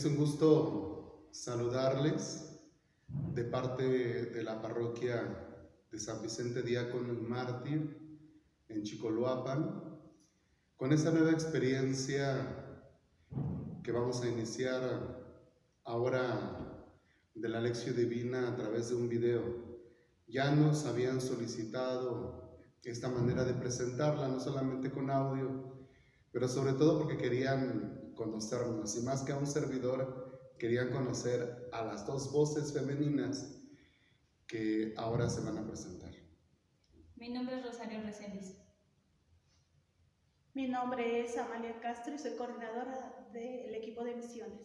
Es un gusto saludarles de parte de la parroquia de San Vicente Diácono y Mártir en Chicoloapan, con esta nueva experiencia que vamos a iniciar ahora de la Lección Divina a través de un video. Ya nos habían solicitado esta manera de presentarla, no solamente con audio, pero sobre todo porque querían conocernos, y más que a un servidor, querían conocer a las dos voces femeninas que ahora se van a presentar. Mi nombre es Rosario Reséndiz. Mi nombre es Amalia Castro y soy coordinadora del equipo de misiones.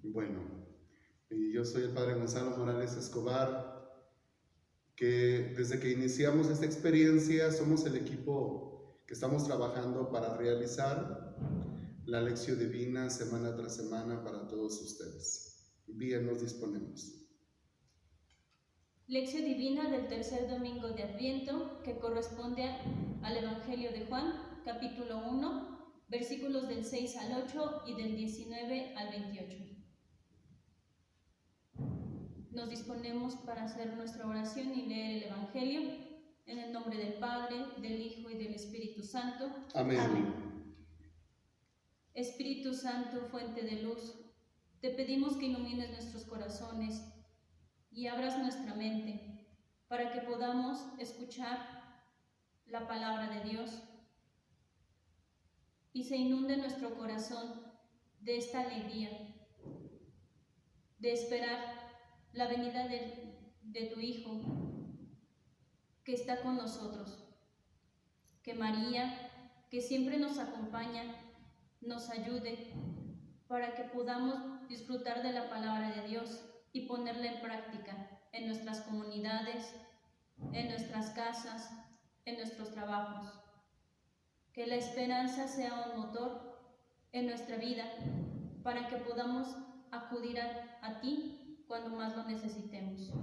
Bueno, y yo soy el Padre Gonzalo Morales Escobar, que desde que iniciamos esta experiencia somos el equipo que estamos trabajando para realizar la Lección Divina semana tras semana para todos ustedes. Bien, nos disponemos. Lección Divina del tercer domingo de Adviento, que corresponde al Evangelio de Juan, capítulo 1, versículos del 6 al 8 y del 19 al 28. Nos disponemos para hacer nuestra oración y leer el Evangelio en el nombre del Padre, del Hijo y del Espíritu Santo. Amén. Amén. Espíritu Santo, fuente de luz, te pedimos que ilumines nuestros corazones y abras nuestra mente para que podamos escuchar la palabra de Dios y se inunde nuestro corazón de esta alegría, de esperar la venida de tu Hijo que está con nosotros, que María, que siempre nos acompaña, nos ayude para que podamos disfrutar de la palabra de Dios y ponerla en práctica en nuestras comunidades, en nuestras casas, en nuestros trabajos. Que la esperanza sea un motor en nuestra vida para que podamos acudir a ti cuando más lo necesitemos.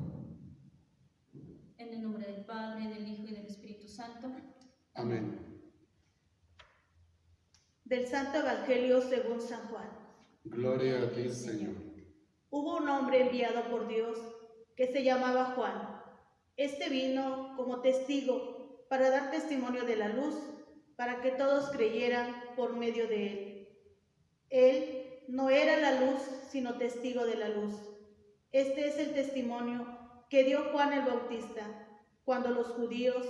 En el nombre del Padre, del Hijo y del Espíritu Santo. Amén. Del Santo Evangelio según San Juan. Gloria a ti, Señor. Hubo un hombre enviado por Dios que se llamaba Juan. Este vino como testigo para dar testimonio de la luz, para que todos creyeran por medio de él. Él no era la luz, sino testigo de la luz. Este es el testimonio que dio Juan el Bautista, cuando los judíos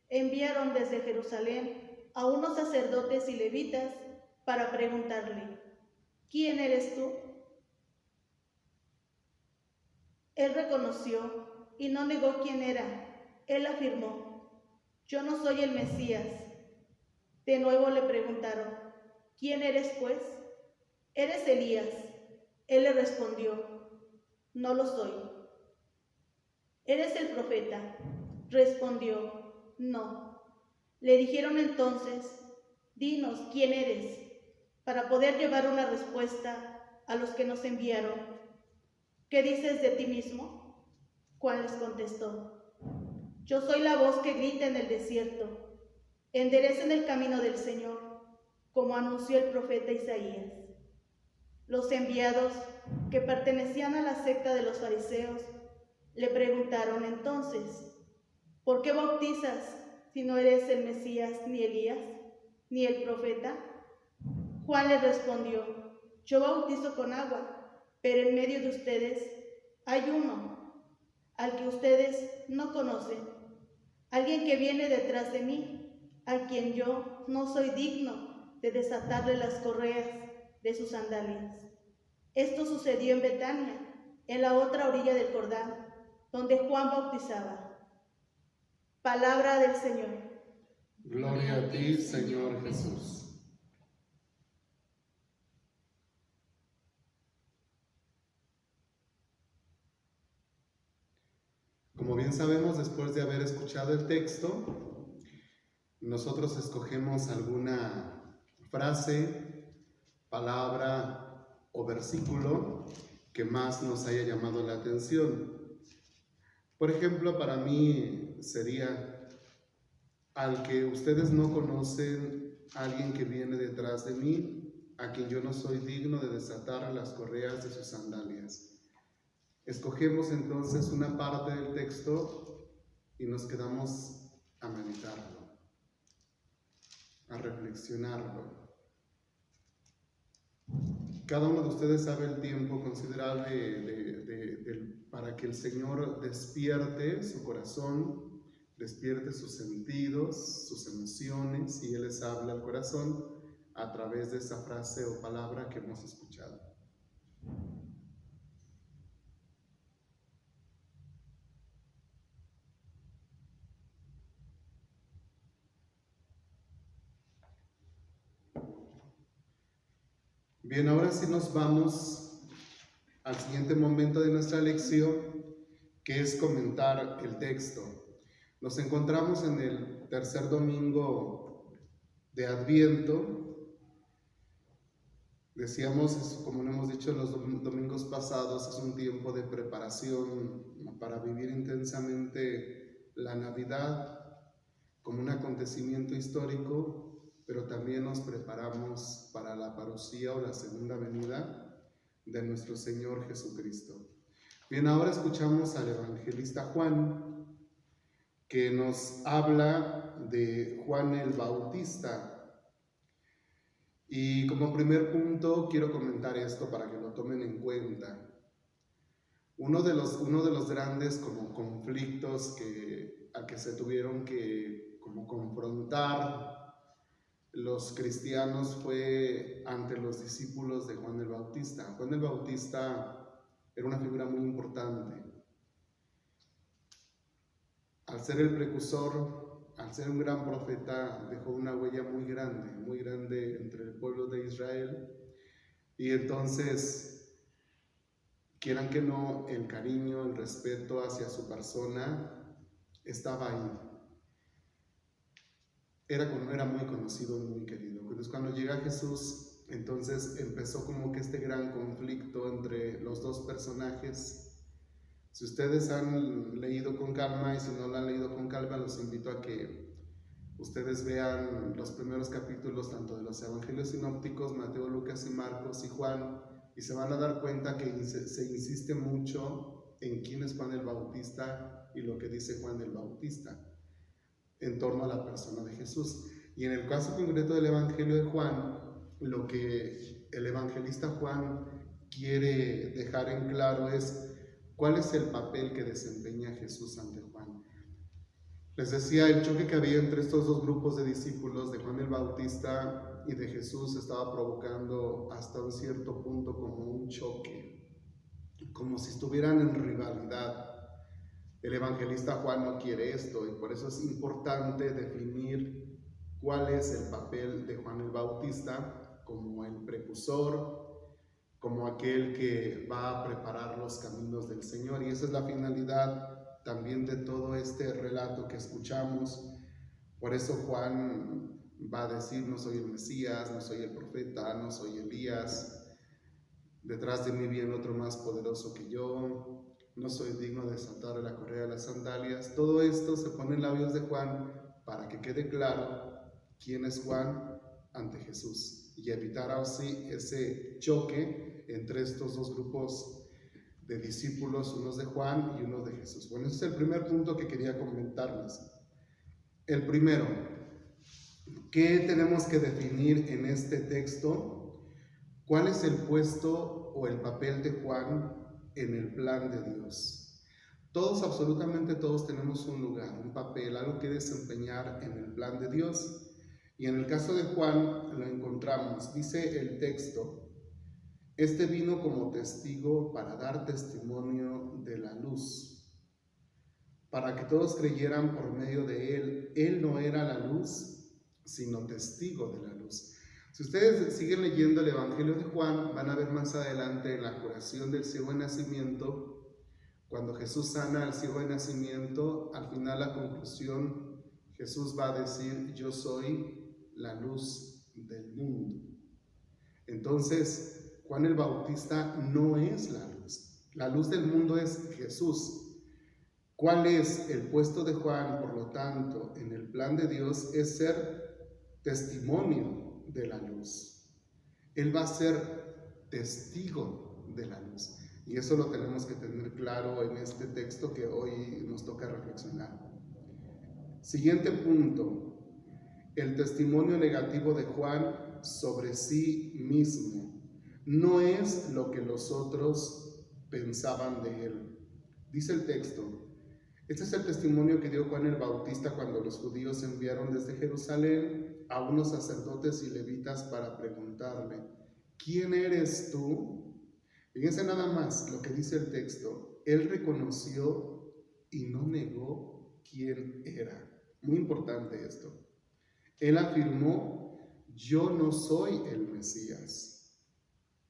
enviaron desde Jerusalén a unos sacerdotes y levitas para preguntarle: ¿quién eres tú? Él reconoció y no negó quién era. Él afirmó: yo no soy el Mesías. De nuevo le preguntaron: ¿quién eres pues? ¿Eres Elías? Él le respondió: no lo soy. ¿Eres el profeta? Respondió: no. Le dijeron entonces: dinos quién eres, para poder llevar una respuesta a los que nos enviaron. ¿Qué dices de ti mismo? Juan les contestó: yo soy la voz que grita en el desierto, enderecen el camino del Señor, como anunció el profeta Isaías. Los enviados, que pertenecían a la secta de los fariseos, le preguntaron entonces: ¿por qué bautizas si no eres el Mesías, ni Elías, ni el profeta? Juan les respondió: yo bautizo con agua, pero en medio de ustedes hay uno al que ustedes no conocen, alguien que viene detrás de mí, a quien yo no soy digno de desatarle las correas de sus sandalias. Esto sucedió en Betania, en la otra orilla del Jordán, donde Juan bautizaba. Palabra del Señor. Gloria a ti, Señor Jesús. Como bien sabemos, después de haber escuchado el texto, nosotros escogemos alguna frase, palabra o versículo que más nos haya llamado la atención. Por ejemplo, para mí sería: al que ustedes no conocen, alguien que viene detrás de mí, a quien yo no soy digno de desatar las correas de sus sandalias. Escogemos entonces una parte del texto y nos quedamos a meditarlo, a reflexionarlo. Cada uno de ustedes sabe el tiempo considerable para que el Señor despierte su corazón, despierte sus sentidos, sus emociones, y Él les habla al corazón a través de esa frase o palabra que hemos escuchado. Bien, ahora sí nos vamos al siguiente momento de nuestra lección, que es comentar el texto. Nos encontramos en el tercer domingo de Adviento. Decíamos, como lo hemos dicho en los domingos pasados, es un tiempo de preparación para vivir intensamente la Navidad como un acontecimiento histórico, pero también nos preparamos para la parucía o la segunda venida de nuestro Señor Jesucristo. Bien, ahora escuchamos al evangelista Juan, que nos habla de Juan el Bautista. Y como primer punto quiero comentar esto para que lo tomen en cuenta. Uno de los grandes como conflictos a que se tuvieron que como confrontar los cristianos fue ante los discípulos de Juan el Bautista. Juan el Bautista era una figura muy importante. Al ser el precursor, al ser un gran profeta, dejó una huella muy grande entre el pueblo de Israel. Y entonces, quieran que no, el cariño, el respeto hacia su persona estaba ahí. Era muy conocido y muy querido. Entonces, cuando llega Jesús, entonces empezó como que este gran conflicto entre los dos personajes. Si ustedes han leído con calma, y si no lo han leído con calma, los invito a que ustedes vean los primeros capítulos tanto de los evangelios sinópticos, Mateo, Lucas y Marcos y Juan, y se van a dar cuenta que se insiste mucho en quién es Juan el Bautista y lo que dice Juan el Bautista en torno a la persona de Jesús. Y en el caso concreto del Evangelio de Juan, lo que el evangelista Juan quiere dejar en claro es cuál es el papel que desempeña Jesús ante Juan. Les decía, el choque que había entre estos dos grupos de discípulos, de Juan el Bautista y de Jesús, estaba provocando hasta un cierto punto como un choque, como si estuvieran en rivalidad. El evangelista Juan no quiere esto, y por eso es importante definir cuál es el papel de Juan el Bautista como el precursor, como aquel que va a preparar los caminos del Señor. Y esa es la finalidad también de todo este relato que escuchamos. Por eso Juan va a decir: no soy el Mesías, no soy el profeta, no soy Elías, detrás de mí viene otro más poderoso que yo, no soy digno de desatar la correa de las sandalias. Todo esto se pone en labios de Juan para que quede claro quién es Juan ante Jesús y evitar así ese choque entre estos dos grupos de discípulos, unos de Juan y unos de Jesús. Bueno, ese es el primer punto que quería comentarles. El primero, ¿qué tenemos que definir en este texto? ¿Cuál es el puesto o el papel de Juan en el plan de Dios? Todos, absolutamente todos, tenemos un lugar, un papel, algo que desempeñar en el plan de Dios. Y en el caso de Juan lo encontramos, dice el texto: este vino como testigo para dar testimonio de la luz, para que todos creyeran por medio de él. Él no era la luz, sino testigo de la luz. Si ustedes siguen leyendo el Evangelio de Juan, van a ver más adelante en la curación del ciego de nacimiento, cuando Jesús sana al ciego de nacimiento, al final la conclusión, Jesús va a decir: yo soy la luz del mundo. Entonces, Juan el Bautista no es la luz del mundo es Jesús. ¿Cuál es el puesto de Juan, por lo tanto, en el plan de Dios? Es ser testimonio de la luz. Él va a ser testigo de la luz. Y eso lo tenemos que tener claro en este texto que hoy nos toca reflexionar. Siguiente punto, el testimonio negativo de Juan sobre sí mismo. No es lo que los otros pensaban de él. Dice el texto, este es el testimonio que dio Juan el Bautista cuando los judíos enviaron desde Jerusalén a unos sacerdotes y levitas para preguntarle, ¿quién eres tú? Fíjense nada más lo que dice el texto. Él reconoció y no negó quién era. Muy importante esto. Él afirmó, yo no soy el Mesías.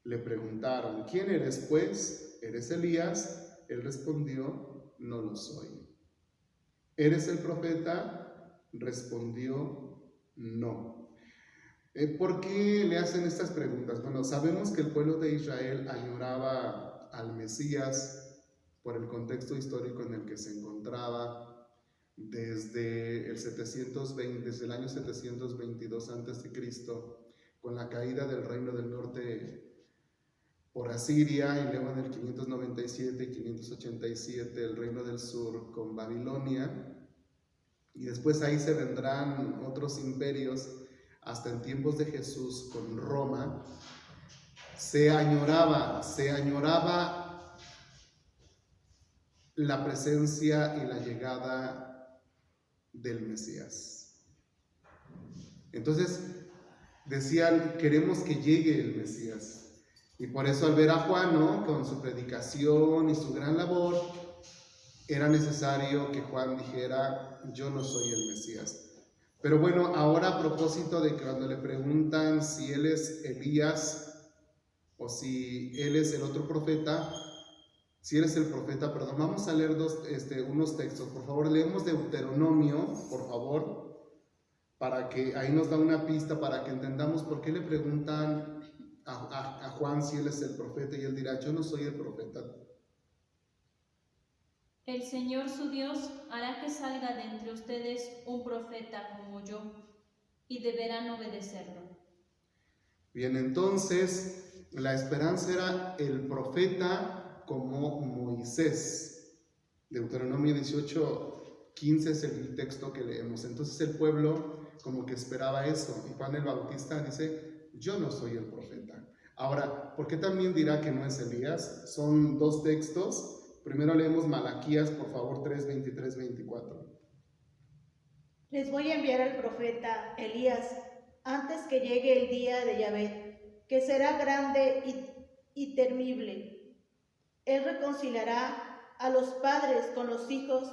Le preguntaron, ¿quién eres pues? ¿Eres Elías? Él respondió, no lo soy. ¿Eres el profeta? Respondió, no. ¿Por qué le hacen estas preguntas? Bueno, sabemos que el pueblo de Israel añoraba al Mesías por el contexto histórico en el que se encontraba desde el año 722 a.C., con la caída del reino del norte por Asiria, y luego en el 597 y 587 el reino del sur con Babilonia, y después ahí se vendrán otros imperios hasta en tiempos de Jesús con Roma. Se añoraba la presencia y la llegada del Mesías. Entonces decían, queremos que llegue el Mesías. Y por eso al ver a Juan, ¿no?, con su predicación y su gran labor, era necesario que Juan dijera, yo no soy el Mesías. Pero bueno, ahora a propósito de que cuando le preguntan si él es Elías o si él es el otro profeta, si él es el profeta, perdón, vamos a leer unos textos. Por favor, leemos Deuteronomio, por favor, para que ahí nos da una pista para que entendamos por qué le preguntan a Juan si él es el profeta, y él dirá, yo no soy el profeta. El Señor su Dios hará que salga de entre ustedes un profeta como yo, y deberán obedecerlo. Bien, entonces la esperanza era el profeta como Moisés. Deuteronomio 18:15 es el texto que leemos. Entonces el pueblo como que esperaba eso, y Juan el Bautista dice, yo no soy el profeta. Ahora, ¿por qué también dirá que no es Elías? Son dos textos. Primero leemos Malaquías, por favor, 3:23-24. Les voy a enviar al profeta Elías antes que llegue el día de Yahvé, que será grande y temible. Él reconciliará a los padres con los hijos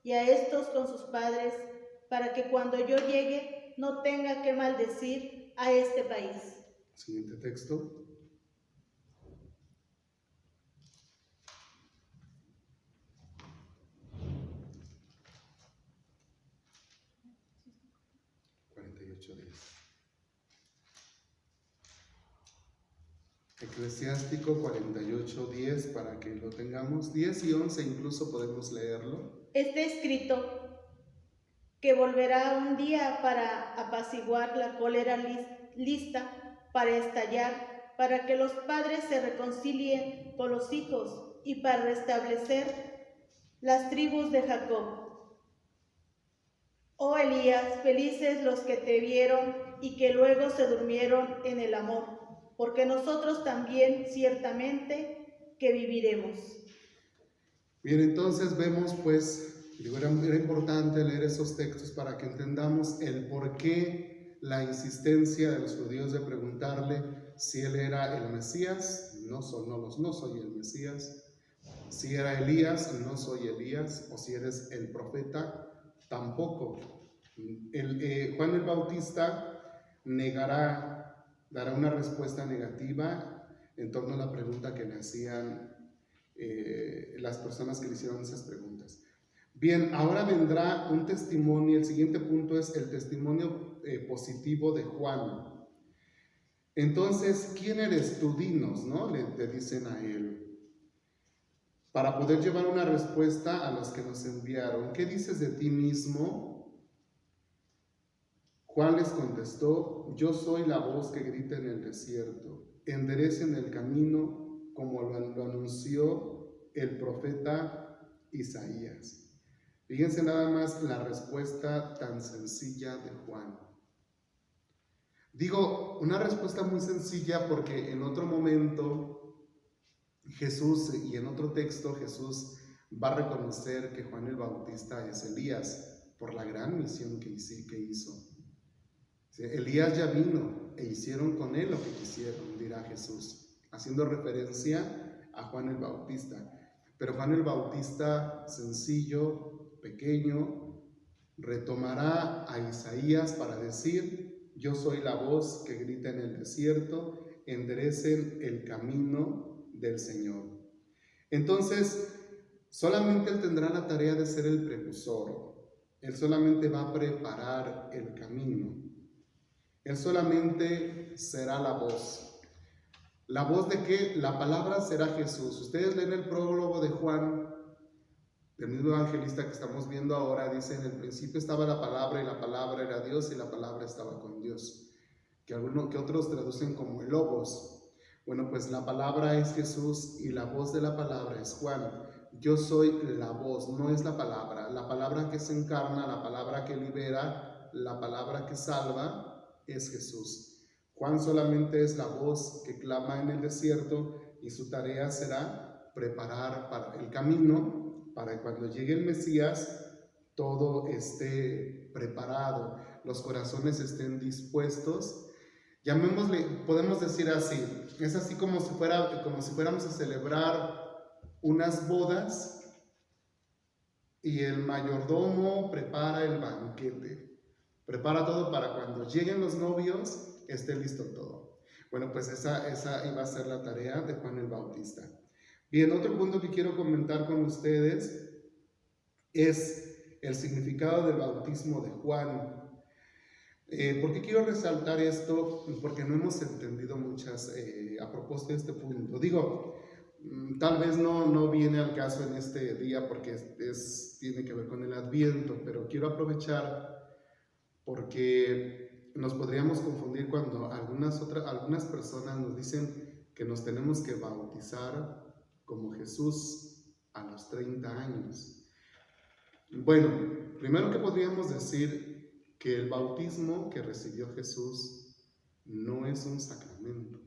y a estos con sus padres, para que cuando yo llegue no tenga que maldecir a este país. Siguiente texto. Eclesiástico 48:10, para que lo tengamos. 10 y 11 incluso podemos leerlo. Está escrito que volverá un día para apaciguar la cólera lista para estallar, para que los padres se reconcilien con los hijos y para restablecer las tribus de Jacob. Oh Elías, felices los que te vieron y que luego se durmieron en el amor, porque nosotros también ciertamente que viviremos. Bien, entonces vemos pues, era importante leer esos textos para que entendamos el por qué la insistencia de los judíos de preguntarle si él era el Mesías, no soy el Mesías, si era Elías, no soy Elías, o si eres el profeta, tampoco. Juan el Bautista dará una respuesta negativa en torno a la pregunta que le hacían las personas que le hicieron esas preguntas. Bien, ahora vendrá un testimonio. El siguiente punto es el testimonio positivo de Juan. Entonces, ¿quién eres tú? Dinos, ¿no? Le dicen a él, para poder llevar una respuesta a los que nos enviaron. ¿Qué dices de ti mismo? Juan les contestó, yo soy la voz que grita en el desierto. enderecen el camino como lo anunció el profeta Isaías. Fíjense nada más la respuesta tan sencilla de Juan. Digo, una respuesta muy sencilla porque en otro momento Jesús, y en otro texto Jesús va a reconocer que Juan el Bautista es Elías por la gran misión que hizo. Elías ya vino e hicieron con él lo que quisieron, dirá Jesús, haciendo referencia a Juan el Bautista. Pero Juan el Bautista, sencillo, pequeño, retomará a Isaías para decir: yo soy la voz que grita en el desierto, enderecen el camino del Señor. Entonces, solamente él tendrá la tarea de ser el precursor. Él solamente va a preparar el camino. Él solamente será la voz. ¿La voz de qué? La palabra será Jesús. Ustedes leen el prólogo de Juan, del mismo evangelista que estamos viendo ahora, dice: en el principio estaba la palabra y la palabra era Dios y la palabra estaba con Dios. Que otros traducen como el Logos. Bueno, pues la palabra es Jesús y la voz de la palabra es Juan. Yo soy la voz, no es la palabra que se encarna, la palabra que libera, la palabra que salva, es Jesús. Juan solamente es la voz que clama en el desierto y su tarea será preparar para el camino para que cuando llegue el Mesías todo esté preparado, los corazones estén dispuestos. Llamémosle, podemos decir así, es así como si fuéramos a celebrar unas bodas y el mayordomo prepara el banquete, prepara todo para cuando lleguen los novios esté listo todo. Bueno, pues esa iba a ser la tarea de Juan el Bautista. Bien, otro punto que quiero comentar con ustedes es el significado del bautismo de Juan. ¿Por qué quiero resaltar esto? Porque no hemos entendido muchas a propósito de este punto. Digo, tal vez no viene al caso en este día porque tiene que ver con el Adviento, pero quiero aprovechar porque nos podríamos confundir cuando algunas personas nos dicen que nos tenemos que bautizar como Jesús a los 30 años. Bueno, primero que podríamos decir que el bautismo que recibió Jesús no es un sacramento.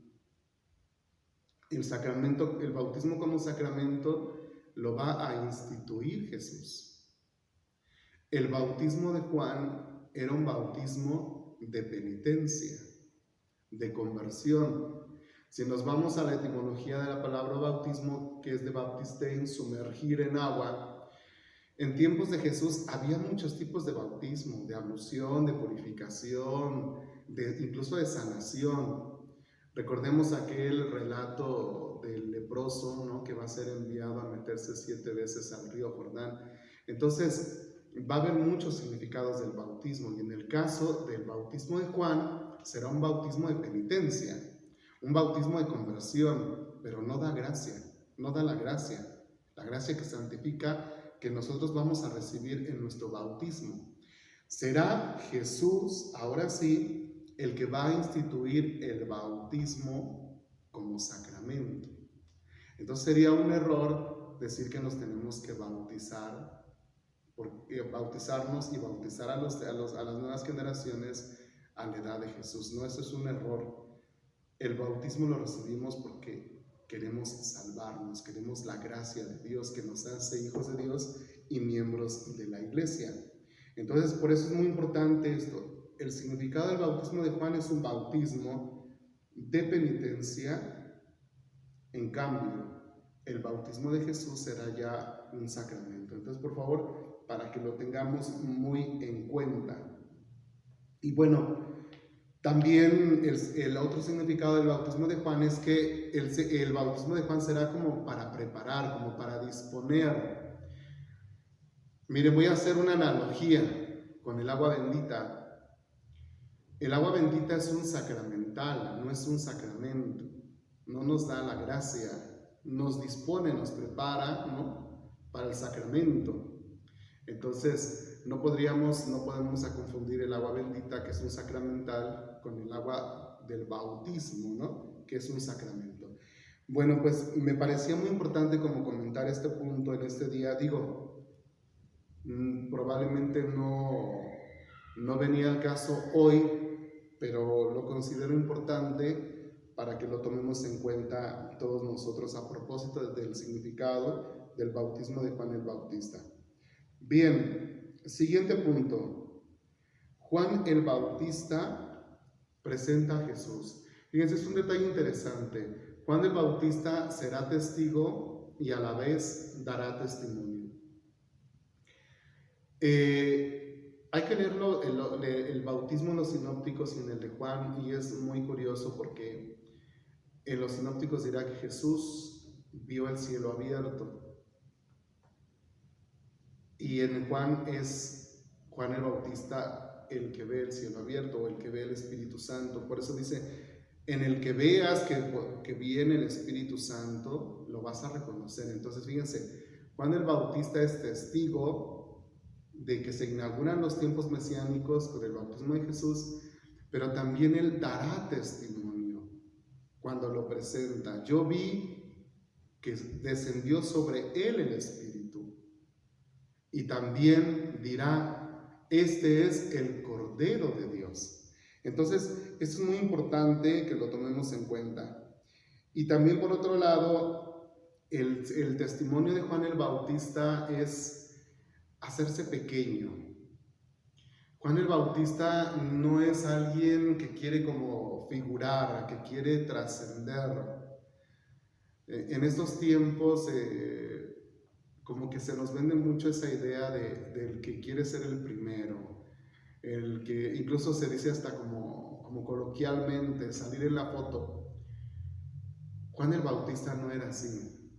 El bautismo como sacramento lo va a instituir Jesús. El bautismo de Juan era un bautismo de penitencia, de conversión. Si nos vamos a la etimología de la palabra bautismo, que es de baptistein, sumergir en agua, en tiempos de Jesús había muchos tipos de bautismo, de ablución, de purificación, incluso de sanación. Recordemos aquel relato del leproso, ¿no?, que va a ser enviado a meterse 7 veces al río Jordán. Entonces, va a haber muchos significados del bautismo, y en el caso del bautismo de Juan, será un bautismo de penitencia, un bautismo de conversión, pero no da gracia, no da la gracia que santifica, que nosotros vamos a recibir en nuestro bautismo. Será Jesús, ahora sí, el que va a instituir el bautismo como sacramento. Entonces sería un error decir que nos tenemos que bautizarnos y bautizar a las nuevas generaciones a la edad de Jesús. No, eso es un error. El bautismo lo recibimos porque queremos salvarnos, queremos la gracia de Dios que nos hace hijos de Dios y miembros de la iglesia. Entonces, por eso es muy importante esto. El significado del bautismo de Juan es un bautismo de penitencia. En cambio, el bautismo de Jesús será ya un sacramento. Entonces, por favor, para que lo tengamos muy en cuenta. Y bueno, también el otro significado del bautismo de Juan es que el bautismo de Juan será como para preparar, como para disponer. Miren, voy a hacer una analogía con el agua bendita. El agua bendita es un sacramental, no es un sacramento. No nos da la gracia, nos dispone, nos prepara, ¿no?, para el sacramento. Entonces, no podemos confundir el agua bendita, que es un sacramental, con el agua del bautismo, ¿no?, que es un sacramento. Bueno, pues me parecía muy importante como comentar este punto en este día. Digo, probablemente no venía al caso hoy, pero lo considero importante para que lo tomemos en cuenta todos nosotros a propósito del significado del bautismo de Juan el Bautista. Bien, siguiente punto. Juan el Bautista presenta a Jesús. Fíjense, es un detalle interesante. Juan el Bautista será testigo y a la vez dará testimonio. Hay que leerlo, el bautismo en los sinópticos y en el de Juan, y es muy curioso porque en los sinópticos dirá que Jesús vio el cielo abierto, y en Juan es Juan el Bautista el que ve el cielo abierto o el que ve el Espíritu Santo. Por eso dice, en el que veas que viene el Espíritu Santo, lo vas a reconocer. Entonces fíjense, Juan el Bautista es testigo de que se inauguran los tiempos mesiánicos con el bautismo de Jesús, pero también él dará testimonio cuando lo presenta. Yo vi que descendió sobre él el Espíritu, y también dirá, este es el Cordero de Dios. Entonces, esto es muy importante que lo tomemos en cuenta. Y también, por otro lado, el testimonio de Juan el Bautista es hacerse pequeño. Juan el Bautista no es alguien que quiere como figurar, que quiere trascender. En estos tiempos como que se nos vende mucho esa idea del que quiere ser el primero, el que incluso se dice hasta como coloquialmente, salir en la foto. Juan el Bautista no era así.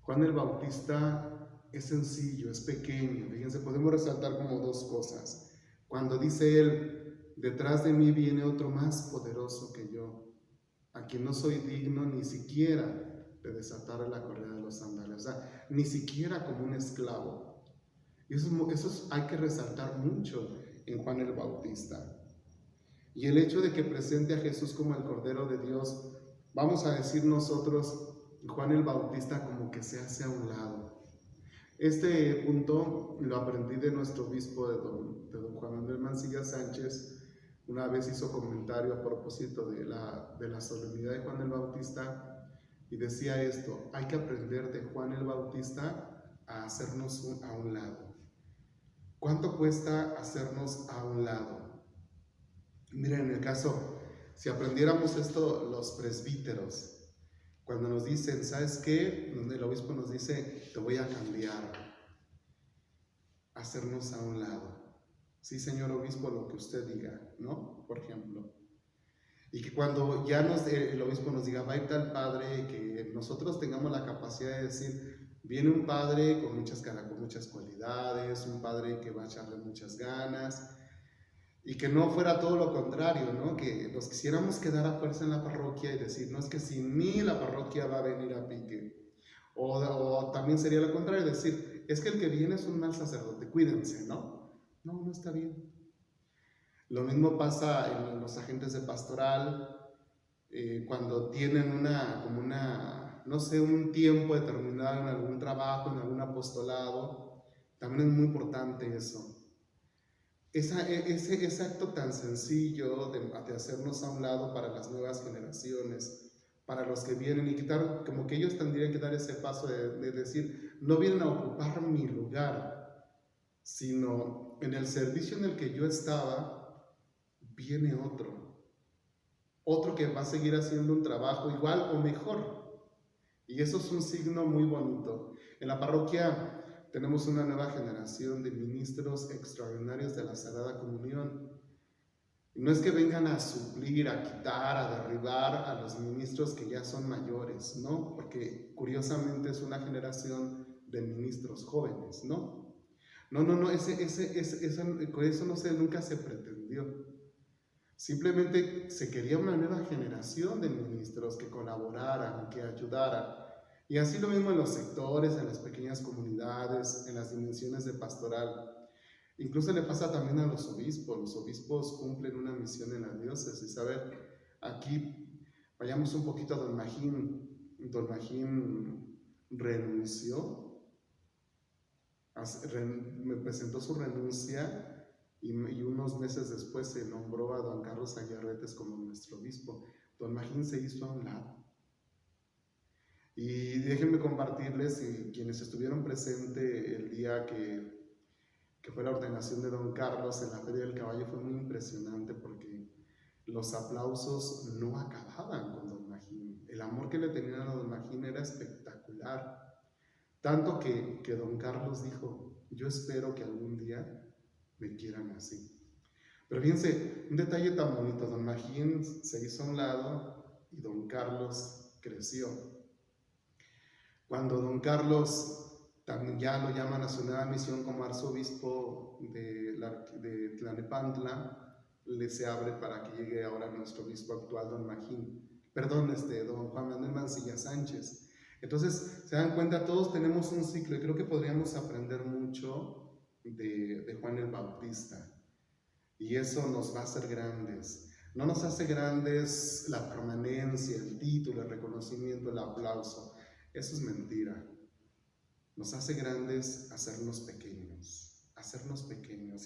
Juan el Bautista es sencillo, es pequeño. Fíjense, podemos resaltar como dos cosas. Cuando dice él, detrás de mí viene otro más poderoso que yo, a quien no soy digno ni siquiera de desatar la correa de los sandalias, o sea, ni siquiera como un esclavo. Y eso hay que resaltar mucho en Juan el Bautista. Y el hecho de que presente a Jesús como el Cordero de Dios, vamos a decir nosotros, Juan el Bautista como que se hace a un lado. Este punto lo aprendí de nuestro obispo, de don Juan Manuel Mancilla Sánchez. Una vez hizo comentario a propósito de la solemnidad de Juan el Bautista y decía esto: hay que aprender de Juan el Bautista a hacernos a un lado. ¿Cuánto cuesta hacernos a un lado? Miren, en el caso, si aprendiéramos esto los presbíteros, cuando nos dicen, ¿sabes qué? El obispo nos dice, te voy a cambiar. Hacernos a un lado. Sí, señor obispo, lo que usted diga, ¿no? Por ejemplo. Y que cuando ya el obispo nos diga, va a ir tal padre, que nosotros tengamos la capacidad de decir, viene un padre con muchas cualidades, un padre que va a echarle muchas ganas, y que no fuera todo lo contrario, ¿no? Que nos quisiéramos quedar a fuerza en la parroquia y decir, no, es que sin mí la parroquia va a venir a pique. O también sería lo contrario, decir, es que el que viene es un mal sacerdote, cuídense, ¿no? No está bien. Lo mismo pasa en los agentes de pastoral, cuando tienen un tiempo determinado en algún trabajo, en algún apostolado. También es muy importante eso. Ese acto tan sencillo de hacernos a un lado para las nuevas generaciones, para los que vienen, y quitar, como que ellos tendrían que dar ese paso de decir, no vienen a ocupar mi lugar, sino en el servicio en el que yo estaba, viene otro que va a seguir haciendo un trabajo igual o mejor. Y eso es un signo muy bonito. En la parroquia tenemos una nueva generación de ministros extraordinarios de la Sagrada Comunión. Y no es que vengan a suplir, a quitar, a derribar a los ministros que ya son mayores, ¿no? Porque curiosamente es una generación de ministros jóvenes, ¿no? No, con eso nunca se pretendió. Simplemente se quería una nueva generación de ministros que colaboraran, que ayudaran. Y así lo mismo en los sectores, en las pequeñas comunidades, en las dimensiones de pastoral. Incluso le pasa también a los obispos. Los obispos cumplen una misión en la diócesis. A ver, aquí Vayamos un poquito a don Magín. Don Magín renunció, me presentó su renuncia y unos meses después se nombró a don Carlos Aguirretes como nuestro obispo. Don Magín se hizo a un lado. Y déjenme compartirles, y quienes estuvieron presentes el día que fue la ordenación de don Carlos en la Feria del Caballo, fue muy impresionante porque los aplausos no acababan con don Magín. El amor que le tenían a don Magín era espectacular. Tanto que don Carlos dijo, yo espero que algún día me quieran así. Pero fíjense, un detalle tan bonito, don Magín se hizo a un lado y don Carlos creció. Cuando don Carlos también ya lo llaman a su nueva misión como arzobispo de Tlalnepantla, le se abre para que llegue ahora nuestro obispo actual, don Juan Manuel Mancilla Sánchez. Entonces, se dan cuenta, todos tenemos un ciclo y creo que podríamos aprender mucho de Juan el Bautista. Y eso nos va a hacer grandes. No nos hace grandes la permanencia, el título, el reconocimiento, el aplauso. Eso es mentira. Nos hace grandes hacernos pequeños.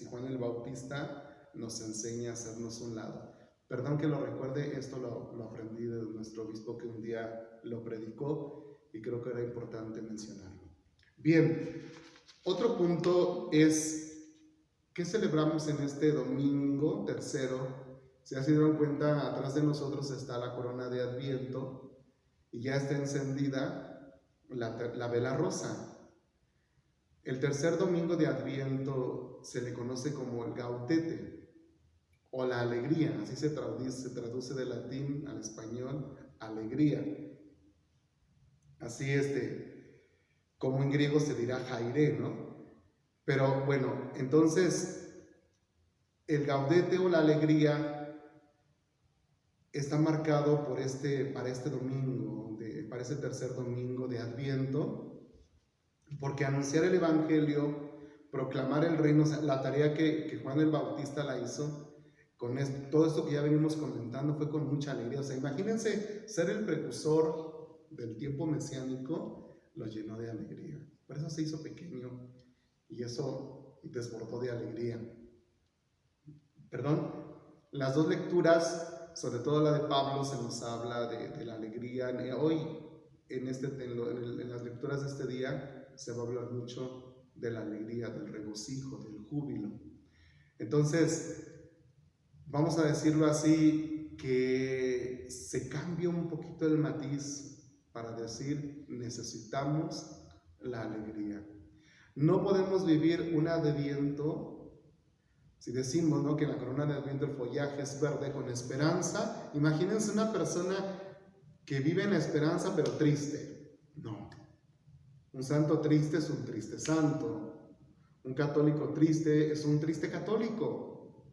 Y Juan el Bautista nos enseña a hacernos un lado. Perdón que lo recuerde, esto lo aprendí de nuestro obispo que un día lo predicó y creo que era importante mencionarlo. Bien, otro punto es, ¿qué celebramos en este domingo tercero? Si ya se dieron cuenta, atrás de nosotros está la corona de Adviento y ya está encendida la vela rosa. El tercer domingo de Adviento se le conoce como el Gaudete o la alegría, así se traduce del latín al español, alegría. Así como en griego se dirá jairé, ¿no? Pero bueno, entonces el Gaudete o la alegría está marcado para este domingo, para este tercer domingo de Adviento, porque anunciar el Evangelio, proclamar el reino, o sea, la tarea que Juan el Bautista la hizo, con todo esto que ya venimos comentando, fue con mucha alegría. O sea, imagínense ser el precursor del tiempo mesiánico, lo llenó de alegría. Por eso se hizo pequeño y eso desbordó de alegría. Las dos lecturas, sobre todo la de Pablo, se nos habla de la alegría. Hoy, en las lecturas de este día, se va a hablar mucho de la alegría, del regocijo, del júbilo. Entonces, vamos a decirlo así, que se cambia un poquito el matiz para decir, necesitamos la alegría. No podemos vivir un Adviento, si decimos, ¿no?, que en la corona de Adviento el follaje es verde con esperanza. Imagínense una persona que vive en la esperanza pero triste. No. Un santo triste es un triste santo. Un católico triste es un triste católico.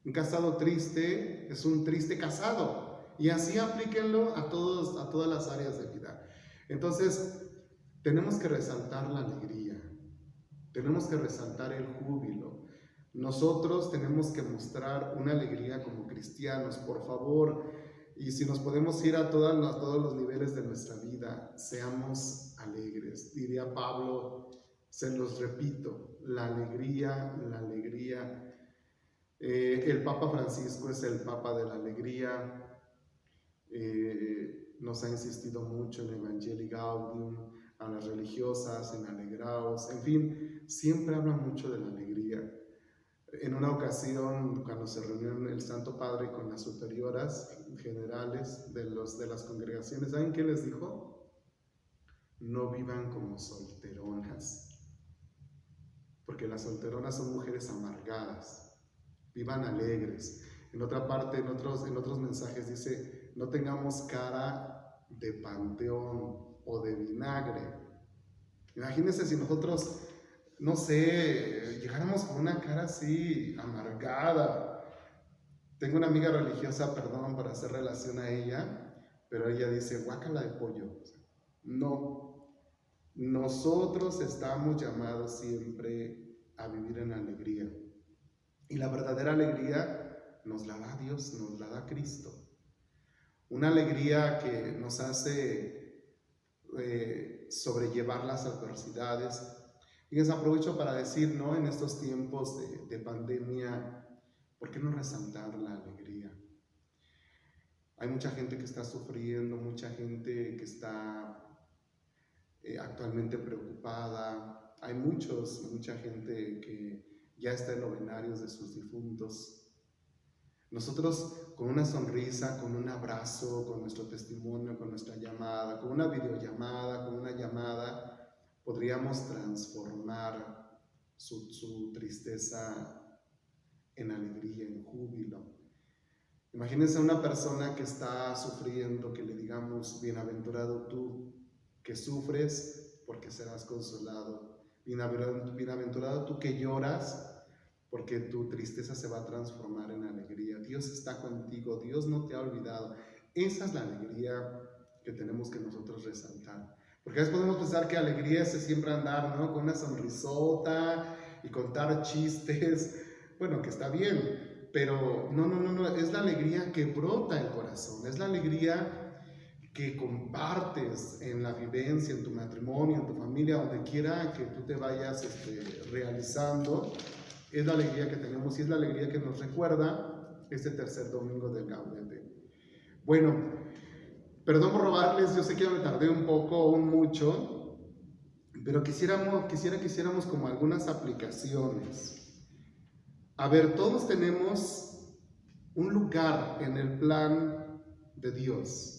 Un casado triste es un triste casado. Y así aplíquenlo a todas las áreas de vida. Entonces, tenemos que resaltar la alegría. Tenemos que resaltar el júbilo. Nosotros tenemos que mostrar una alegría como cristianos, por favor. Y si nos podemos ir a todos los niveles de nuestra vida, seamos alegres. Diría Pablo, se los repito, la alegría, la alegría. El Papa Francisco es el Papa de la alegría. Nos ha insistido mucho en Evangelii Gaudium, a las religiosas, en alegraos, en fin, siempre habla mucho de la alegría. En una ocasión, cuando se reunió el Santo Padre con las superioras generales de las congregaciones, ¿saben qué les dijo? No vivan como solteronas, porque las solteronas son mujeres amargadas, vivan alegres. En otra parte, en otros mensajes dice, no tengamos cara de panteón o de vinagre. Imagínense si nosotros, no sé, llegáramos con una cara así, amargada. Tengo una amiga religiosa, perdón por hacer relación a ella, pero ella dice, guácala de pollo. No, nosotros estamos llamados siempre a vivir en alegría. Y la verdadera alegría nos la da Dios, nos la da Cristo. una alegría que nos hace sobrellevar las adversidades. Fíjense, aprovecho para decir, ¿no? En estos tiempos de pandemia, ¿por qué no resaltar la alegría? Hay mucha gente que está sufriendo, mucha gente que está actualmente preocupada. Hay mucha gente que ya está en novenarios de sus difuntos. Nosotros con una sonrisa, con un abrazo, con nuestro testimonio, con nuestra llamada, con una videollamada, con una llamada, podríamos transformar su tristeza en alegría, en júbilo. Imagínense a una persona que está sufriendo, que le digamos, bienaventurado tú que sufres, porque serás consolado. Bienaventurado tú que lloras, porque tu tristeza se va a transformar en alegría. Dios está contigo, Dios no te ha olvidado. Esa es la alegría que tenemos que nosotros resaltar. Porque a veces podemos pensar que alegría es siempre andar, ¿no? Con una sonrisota y contar chistes. Bueno, que está bien, pero no, es la alegría que brota el corazón, es la alegría que compartes en la vivencia, en tu matrimonio, en tu familia, donde quiera que tú te vayas realizando. Es la alegría que tenemos y es la alegría que nos recuerda este tercer domingo del Gaudete. Bueno, perdón por robarles, yo sé que ya me tardé un poco, mucho, pero quisiéramos como algunas aplicaciones. A ver, todos tenemos un lugar en el plan de Dios,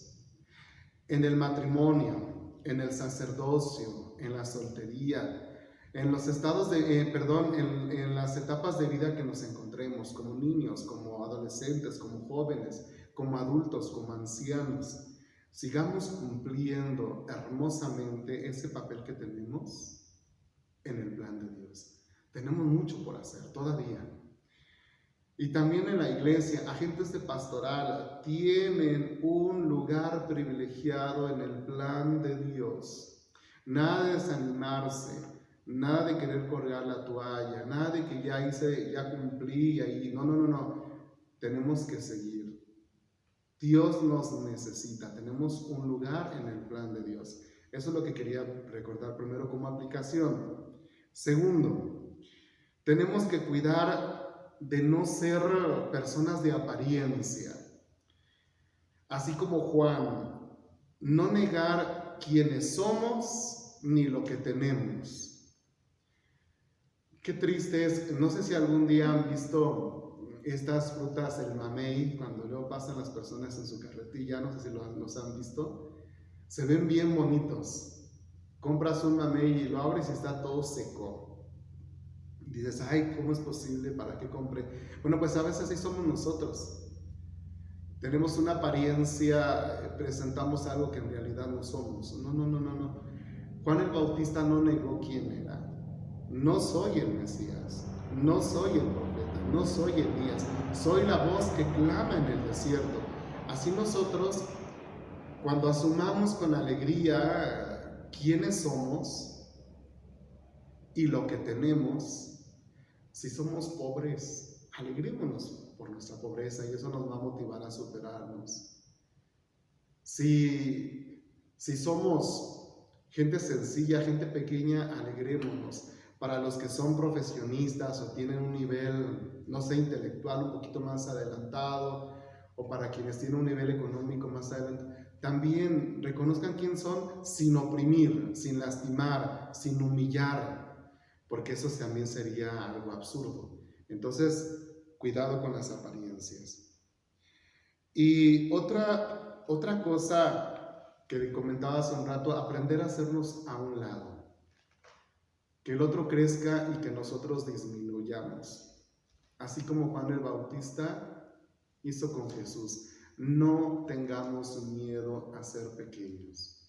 en el matrimonio, en el sacerdocio, en la soltería, en los estados en las etapas de vida que nos encontremos, como niños, como adolescentes, como jóvenes, como adultos, como ancianos. Sigamos cumpliendo hermosamente ese papel que tenemos en el plan de Dios. Tenemos mucho por hacer todavía. Y también en la iglesia, agentes de pastoral tienen un lugar privilegiado en el plan de Dios. Nada de desanimarse, nada de querer colgar la toalla, nada de que ya cumplí y ahí. No. Tenemos que seguir. Dios nos necesita, tenemos un lugar en el plan de Dios. Eso es lo que quería recordar primero como aplicación. Segundo, tenemos que cuidar de no ser personas de apariencia. Así como Juan, no negar quiénes somos ni lo que tenemos. Qué triste es, no sé si algún día han visto estas frutas, el mamey, cuando luego pasan las personas en su carretilla, no sé si los han visto, se ven bien bonitos. Compras un mamey y lo abres y está todo seco. Dices, ay, ¿cómo es posible? ¿Para qué compré? Bueno, pues a veces así somos nosotros. Tenemos una apariencia, presentamos algo que en realidad no somos. No. Juan el Bautista no negó quién era. No soy el Mesías, no soy el profeta, no soy Elías. Soy la voz que clama en el desierto. Así nosotros, cuando asumamos con alegría quiénes somos y lo que tenemos, si somos pobres, alegrémonos por nuestra pobreza y eso nos va a motivar a superarnos. Si somos gente sencilla, gente pequeña, alegrémonos. Para los que son profesionistas o tienen un nivel, no sé, intelectual un poquito más adelantado, o para quienes tienen un nivel económico más adelantado, también reconozcan quién son sin oprimir, sin lastimar, sin humillar, porque eso también sería algo absurdo. Entonces, cuidado con las apariencias. Y otra cosa que comentaba hace un rato, aprender a hacernos a un lado. Que el otro crezca y que nosotros disminuyamos. Así como Juan el Bautista hizo con Jesús. No tengamos miedo a ser pequeños.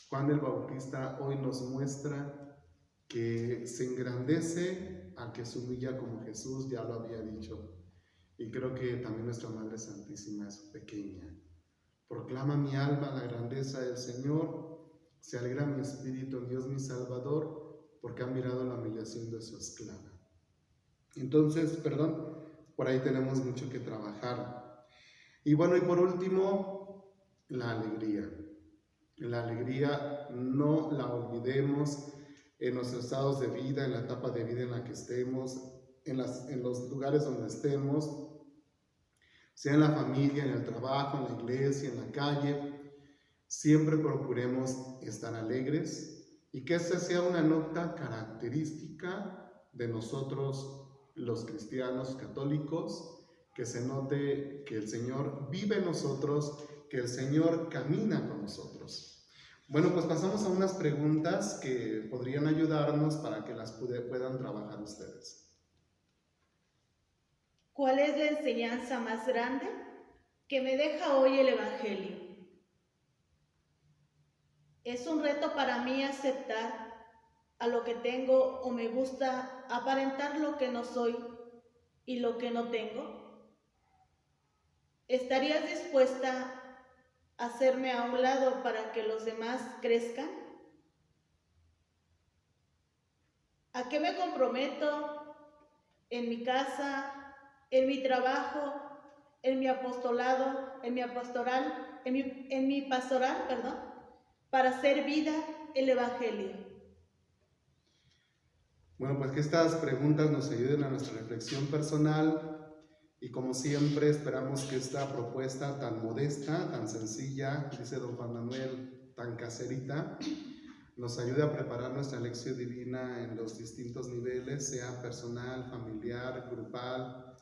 Juan el Bautista hoy nos muestra que se engrandece al que se humilla como Jesús, ya lo había dicho. Y creo que también nuestra Madre Santísima es pequeña. Proclama mi alma la grandeza del Señor, se alegra mi espíritu en Dios mi Salvador, porque ha mirado la humillación de su esclava. Entonces, por ahí tenemos mucho que trabajar. Y bueno, y por último, la alegría. La alegría no la olvidemos en nuestros estados de vida, en la etapa de vida en la que estemos, en los lugares donde estemos, sea en la familia, en el trabajo, en la iglesia, en la calle. Siempre procuremos estar alegres y que esta sea una nota característica de nosotros los cristianos católicos, que se note que el Señor vive en nosotros, que el Señor camina con nosotros. Bueno, pues pasamos a unas preguntas que podrían ayudarnos para que las puedan trabajar ustedes. ¿Cuál es la enseñanza más grande que me deja hoy el Evangelio? Es un reto para mí aceptar a lo que tengo o me gusta aparentar lo que no soy y lo que no tengo. ¿Estarías dispuesta a hacerme a un lado para que los demás crezcan? ¿A qué me comprometo en mi casa, en mi trabajo, en mi apostolado, en mi pastoral, para hacer vida el Evangelio? Bueno, pues que estas preguntas nos ayuden a nuestra reflexión personal y como siempre esperamos que esta propuesta tan modesta, tan sencilla, dice don Juan Manuel, tan caserita, nos ayude a preparar nuestra lección divina en los distintos niveles, sea personal, familiar, grupal,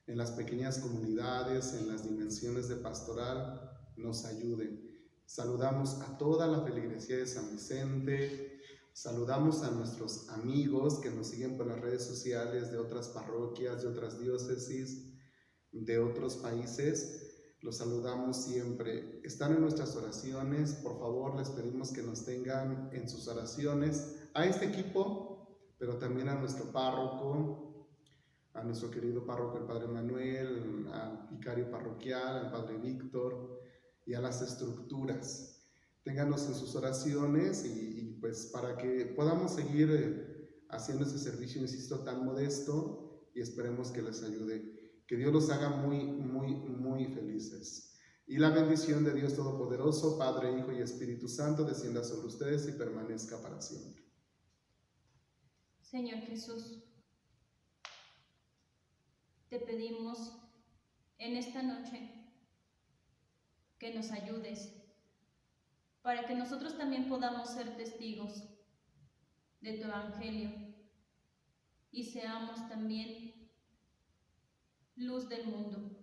en las pequeñas comunidades, en las dimensiones de pastoral, nos ayude. Saludamos a toda la feligresía de San Vicente, saludamos a nuestros amigos que nos siguen por las redes sociales de otras parroquias, de otras diócesis, de otros países. Los saludamos siempre. Están en nuestras oraciones. Por favor, les pedimos que nos tengan en sus oraciones a este equipo, pero también a nuestro párroco, a nuestro querido párroco, el Padre Manuel, al vicario parroquial, al Padre Víctor y a las estructuras. Ténganos en sus oraciones y pues para que podamos seguir haciendo ese servicio, insisto, tan modesto y esperemos que les ayude. Que Dios los haga muy, muy, muy felices. Y la bendición de Dios Todopoderoso, Padre, Hijo y Espíritu Santo, descienda sobre ustedes y permanezca para siempre. Señor Jesús, te pedimos en esta noche que nos ayudes para que nosotros también podamos ser testigos de tu Evangelio y seamos también luz del mundo.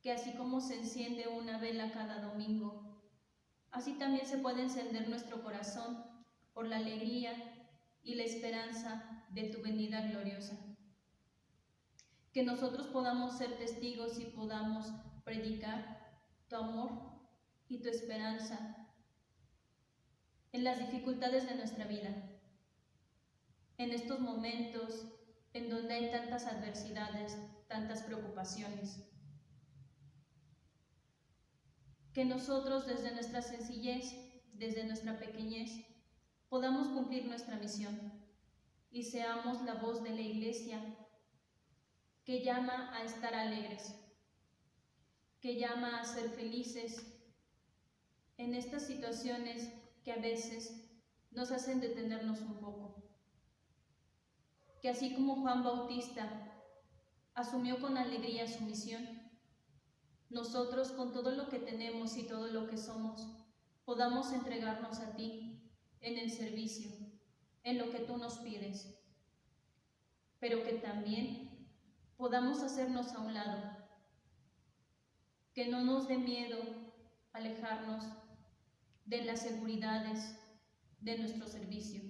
Que así como se enciende una vela cada domingo, así también se puede encender nuestro corazón por la alegría y la esperanza de tu venida gloriosa. Que nosotros podamos ser testigos y podamos predicar tu amor y tu esperanza en las dificultades de nuestra vida, en estos momentos en donde hay tantas adversidades, tantas preocupaciones. Que nosotros desde nuestra sencillez, desde nuestra pequeñez, podamos cumplir nuestra misión y seamos la voz de la Iglesia que llama a estar alegres, que llama a ser felices en estas situaciones que a veces nos hacen detenernos un poco. Que así como Juan Bautista asumió con alegría su misión, nosotros con todo lo que tenemos y todo lo que somos, podamos entregarnos a ti en el servicio, en lo que tú nos pides, pero que también podamos hacernos a un lado, que no nos dé miedo alejarnos de las seguridades de nuestro servicio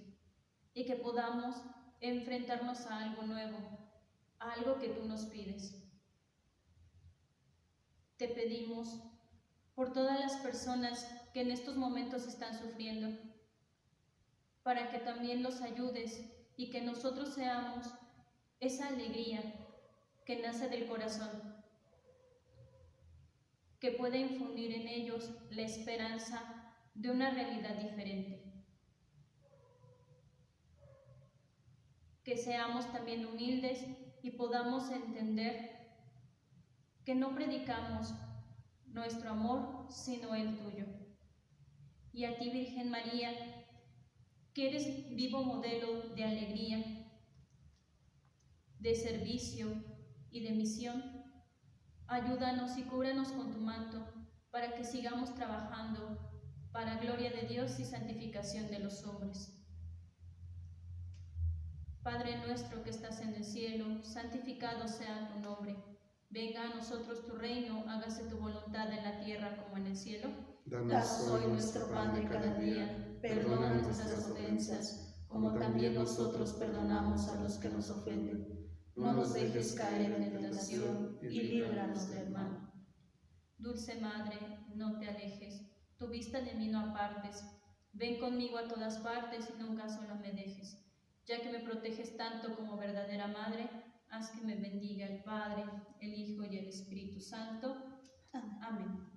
y que podamos enfrentarnos a algo nuevo, a algo que tú nos pides. Te pedimos por todas las personas que en estos momentos están sufriendo, para que también los ayudes y que nosotros seamos esa alegría que nace del corazón, que puede infundir en ellos la esperanza de una realidad diferente. Que seamos también humildes y podamos entender que no predicamos nuestro amor, sino el tuyo. Y a ti, Virgen María, que eres vivo modelo de alegría, de servicio y de misión, ayúdanos y cúbranos con tu manto para que sigamos trabajando para gloria de Dios y santificación de los hombres. Padre nuestro que estás en el cielo, santificado sea tu nombre. Venga a nosotros tu reino, hágase tu voluntad en la tierra como en el cielo. Danos hoy nuestro pan de cada día, perdona nuestras ofensas, como también nosotros perdonamos a los que nos ofenden. No nos dejes caer en tentación y líbranos del mal. Dulce Madre, no te alejes, tu vista de mí no apartes. Ven conmigo a todas partes y nunca sola me dejes. Ya que me proteges tanto como verdadera Madre, haz que me bendiga el Padre, el Hijo y el Espíritu Santo. Amén.